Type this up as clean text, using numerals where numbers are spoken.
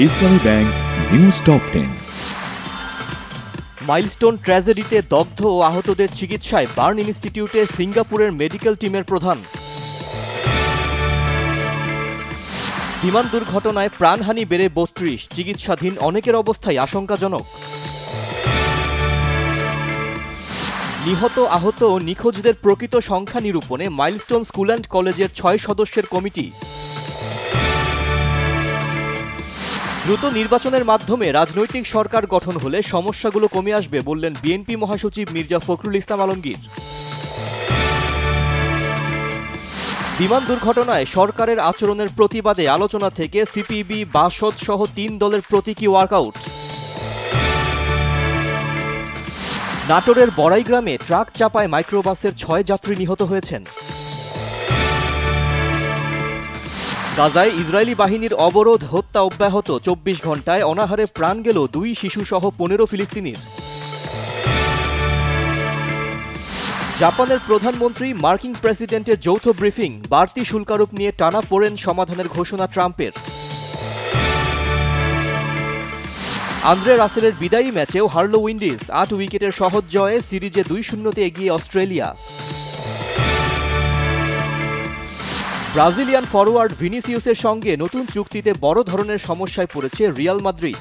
ইসলামী bank news top 10। Milestone ট্র্যাজেডিতে দগ্ধ ও আহতদের চিকিৎসায় বার্ন ইনস্টিটিউটে সিঙ্গাপুরের মেডিকেল টিমের প্রধান। বিমান দুর্ঘটনায় প্রাণহানি বেড়ে ৩২, চিকিৎসাধীন অনেকের অবস্থাই আশঙ্কাজনক। নিহত, আহত ও নিখোঁজদের প্রকৃত সংখ্যা নিরূপণে মাইলস্টোন স্কুল অ্যান্ড কলেজের ৬ সদস্যের কমিটি। দ্রুত নির্বাচনের মাধ্যমে রাজনৈতিক সরকার গঠন হলে সমস্যাগুলো কমে আসবে বললেন বিএনপি মহাসচিব মির্জা ফখরুল ইসলাম আলমগীর। বিমান দুর্ঘটনায় সরকারের আচরণের প্রতিবাদে আলোচনা থেকে সিপিবি, বাসদ সহ ৩ দলের প্রতীকী ওয়ার্কআউট। নাটোরের বড়াইগ্রামে ট্রাক চাপায় মাইক্রোবাসের ৬ যাত্রী নিহত হয়েছেন। গাজায় ইসরায়েলি বাহিনীর অবরোধ, হত্যা অব্যাহত, ২৪ ঘণ্টায় অনাহারে প্রাণ গেল ২ শিশুসহ ১৫ ফিলিস্তিনির। জাপানের প্রধানমন্ত্রী, মার্কিন প্রেসিডেন্টের যৌথ ব্রিফিং, বাড়তি শুল্কারোপ নিয়ে টানাপোড়েন সমাধানের ঘোষণা ট্রাম্পের। আন্দ্রে রাসেলের বিদায়ী ম্যাচেও হারল উইন্ডিজ, ৮ উইকেটের সহজ জয়ে সিরিজে ২-০তে এগিয়ে অস্ট্রেলিয়া। ব্রাজিলিয়ান ফরোয়ার্ড ভিনিসিয়াসের সঙ্গে নতুন চুক্তিতে বড় ধরনের সমস্যায় পড়েছে রিয়াল মাদ্রিদ।